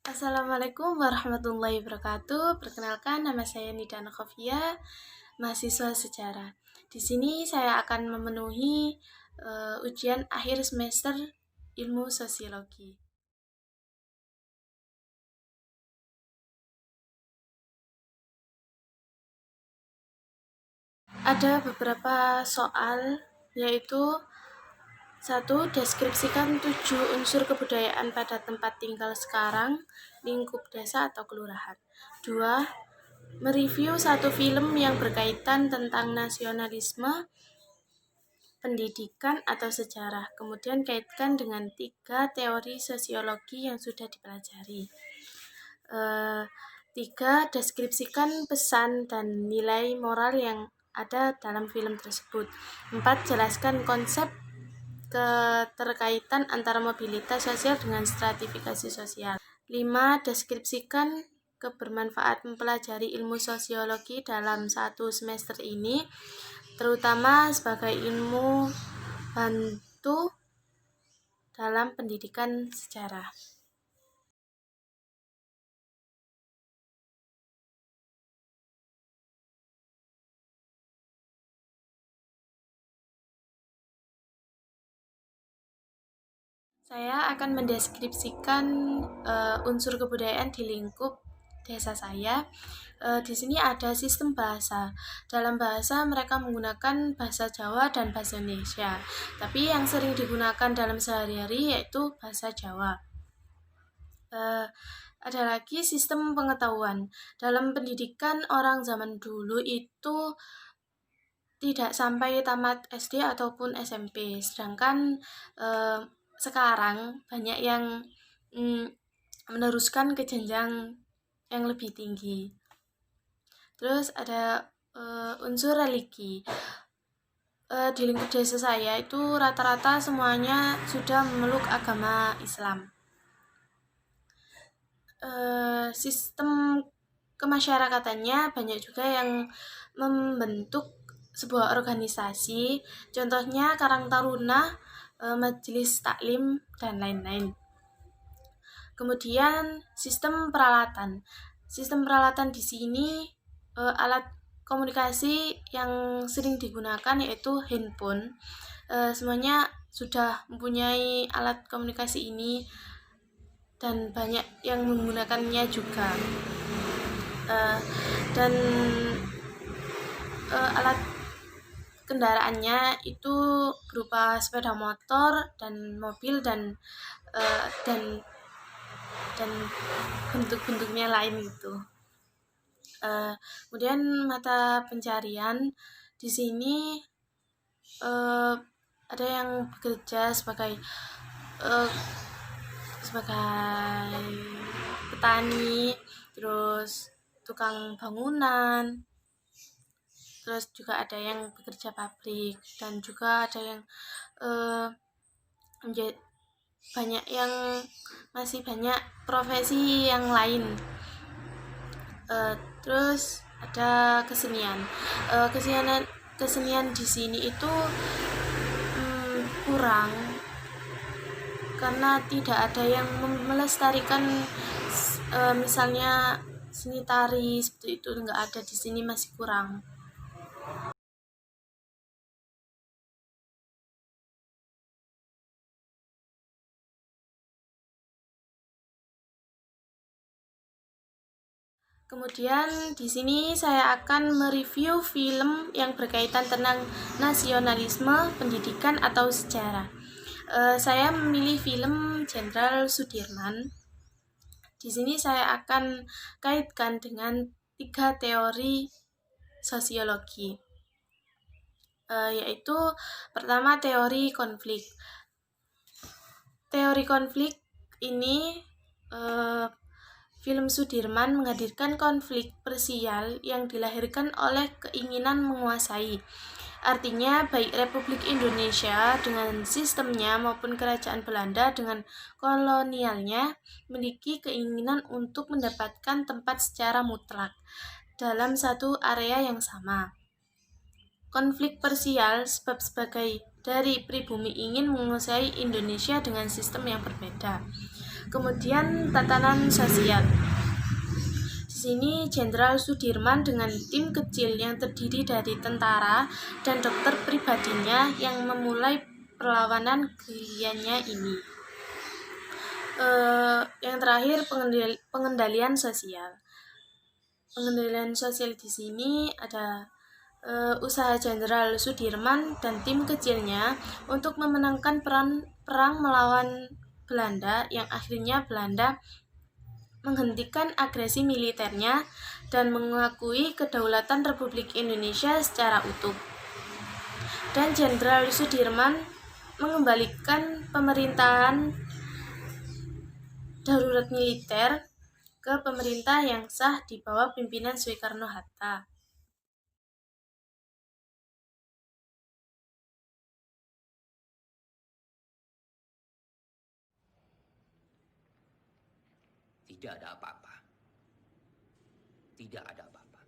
Assalamualaikum warahmatullahi wabarakatuh. Perkenalkan, nama saya Nida Nokofia, mahasiswa sejarah. Di sini saya akan memenuhi ujian akhir semester ilmu sosiologi. Ada beberapa soal, yaitu 1. Deskripsikan 7 unsur kebudayaan pada tempat tinggal sekarang, lingkup desa atau kelurahan. 2. Mereview satu film yang berkaitan tentang nasionalisme, pendidikan atau sejarah. Kemudian kaitkan dengan 3 teori sosiologi yang sudah dipelajari. 3. Deskripsikan pesan dan nilai moral yang ada dalam film tersebut. 4. Jelaskan konsep keterkaitan antara mobilitas sosial dengan stratifikasi sosial. 5. Deskripsikan kebermanfaat mempelajari ilmu sosiologi dalam 1 semester ini, terutama sebagai ilmu bantu dalam pendidikan sejarah. Saya akan mendeskripsikan unsur kebudayaan di lingkup desa saya. Di sini ada sistem bahasa. Dalam bahasa mereka menggunakan bahasa Jawa dan bahasa Indonesia. Tapi yang sering digunakan dalam sehari-hari yaitu bahasa Jawa. Ada lagi sistem pengetahuan. Dalam pendidikan orang zaman dulu itu tidak sampai tamat SD ataupun SMP. Sedangkan sekarang banyak yang meneruskan ke jenjang yang lebih tinggi. Terus ada unsur religi. Di lingkup desa saya itu rata-rata semuanya sudah memeluk agama Islam. Sistem kemasyarakatannya banyak juga yang membentuk sebuah organisasi, contohnya Karang Taruna, Majelis Taklim, dan lain-lain. Kemudian sistem peralatan. Sistem peralatan di sini alat komunikasi yang sering digunakan yaitu handphone. Semuanya sudah mempunyai alat komunikasi ini dan banyak yang menggunakannya juga. Dan alat kendaraannya itu berupa sepeda motor dan mobil dan bentuk-bentuknya lain gitu. Kemudian mata pencarian di sini ada yang bekerja sebagai petani, terus tukang bangunan, terus juga ada yang bekerja pabrik, dan juga ada yang masih banyak profesi yang lain. Terus ada kesenian. Kesenian di sini itu kurang karena tidak ada yang melestarikan, misalnya seni tari seperti itu nggak ada di sini, masih kurang. Kemudian di sini saya akan mereview film yang berkaitan tentang nasionalisme, pendidikan atau sejarah. Saya memilih film Jenderal Sudirman. Di sini saya akan kaitkan dengan 3 teori sosiologi, yaitu pertama teori konflik. Teori konflik ini film Sudirman menghadirkan konflik parsial yang dilahirkan oleh keinginan menguasai. Artinya baik Republik Indonesia dengan sistemnya maupun Kerajaan Belanda dengan kolonialnya memiliki keinginan untuk mendapatkan tempat secara mutlak dalam satu area yang sama. Konflik parsial sebab sebagai dari pribumi ingin menguasai Indonesia dengan sistem yang berbeda. Kemudian tatanan sosial. Di sini Jenderal Sudirman dengan tim kecil yang terdiri dari tentara dan dokter pribadinya yang memulai perlawanan gerilyanya ini. Yang terakhir pengendalian sosial. Pengendalian sosial di sini ada usaha Jenderal Sudirman dan tim kecilnya untuk memenangkan perang melawan Belanda yang akhirnya Belanda menghentikan agresi militernya dan mengakui kedaulatan Republik Indonesia secara utuh. Dan Jenderal Sudirman mengembalikan pemerintahan darurat militer ke pemerintah yang sah di bawah pimpinan Soekarno-Hatta. Tidak ada apa-apa. Tidak ada apa-apa.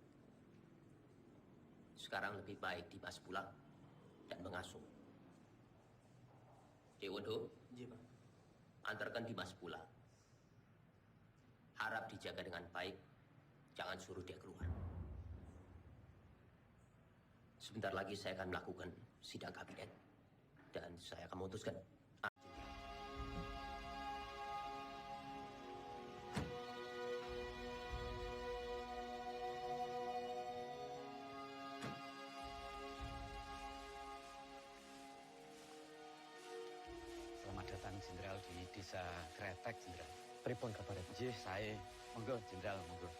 Sekarang lebih baik Dimas pulang dan mengasuh. Dewondo, antarkan Dimas pulang. Harap dijaga dengan baik. Jangan suruh dia keluar. Sebentar lagi saya akan melakukan sidang kabinet. Dan saya akan memutuskan. Selamat datang Jenderal di Desa Kretek, Jenderal. Pripun kabar? Nggih, sae. Monggo Jenderal, monggo.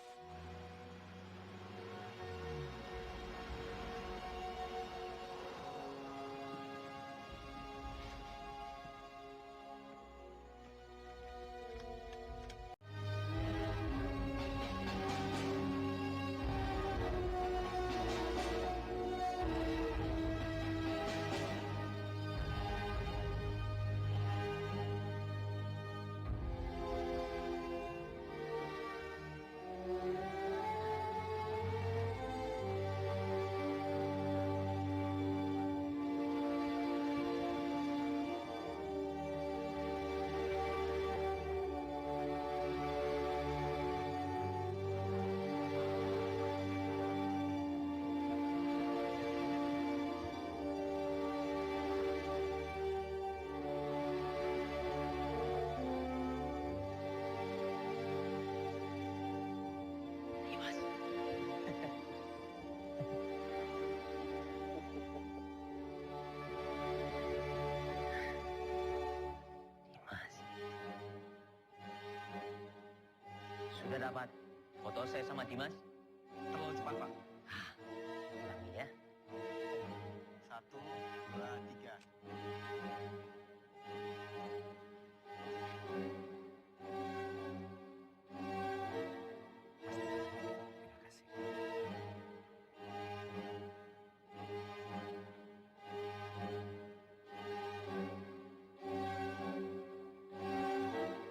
Sudah dapat foto saya sama Dimas? Terlalu cepat, Pak. Ulangi ya. 1, 2, 3. Terima kasih.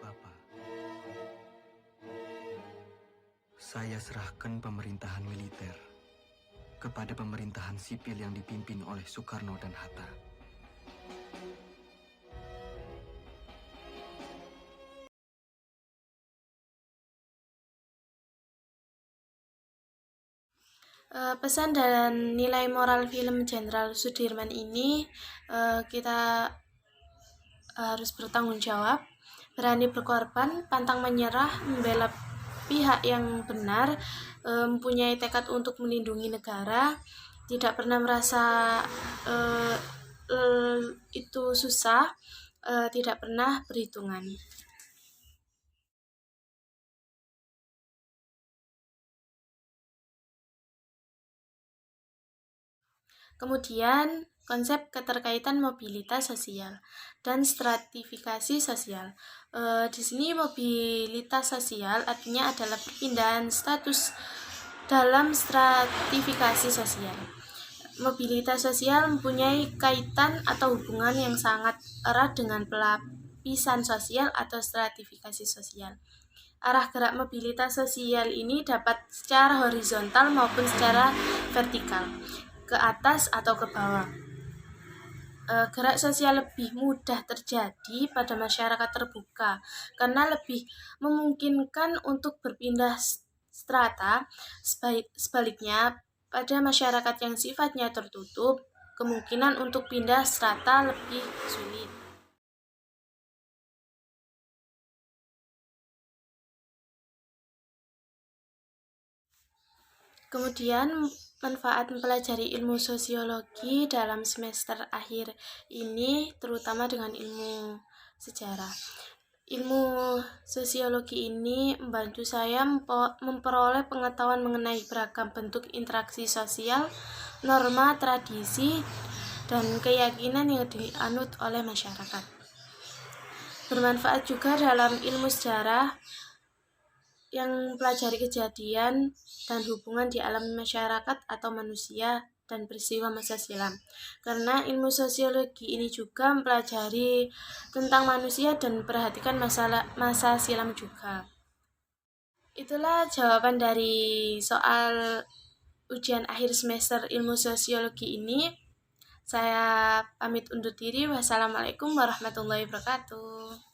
Bapak, saya serahkan pemerintahan militer kepada pemerintahan sipil yang dipimpin oleh Soekarno dan Hatta. Pesan dan nilai moral film Jenderal Sudirman ini, kita harus bertanggung jawab, berani berkorban, pantang menyerah, membela pihak yang benar, mempunyai tekad untuk melindungi negara, tidak pernah merasa itu susah, tidak pernah berhitungan. Kemudian, konsep keterkaitan mobilitas sosial dan stratifikasi sosial. Di sini mobilitas sosial artinya adalah perpindahan status dalam stratifikasi sosial. Mobilitas sosial mempunyai kaitan atau hubungan yang sangat erat dengan pelapisan sosial atau stratifikasi sosial. Arah gerak mobilitas sosial ini dapat secara horizontal maupun secara vertikal, ke atas atau ke bawah. gerak sosial lebih mudah terjadi pada masyarakat terbuka karena lebih memungkinkan untuk berpindah strata. Sebaliknya, pada masyarakat yang sifatnya tertutup, kemungkinan untuk pindah strata lebih sulit. Kemudian, manfaat mempelajari ilmu sosiologi dalam semester akhir ini terutama dengan ilmu sejarah. Ilmu sosiologi ini membantu saya memperoleh pengetahuan mengenai beragam bentuk interaksi sosial, norma, tradisi, dan keyakinan yang dianut oleh masyarakat. Bermanfaat juga dalam ilmu sejarah yang mempelajari kejadian dan hubungan di alam masyarakat atau manusia dan peristiwa masa silam. Karena ilmu sosiologi ini juga mempelajari tentang manusia dan perhatikan masa silam juga. Itulah jawaban dari soal ujian akhir semester ilmu sosiologi ini. Saya pamit undur diri. Wassalamualaikum warahmatullahi wabarakatuh.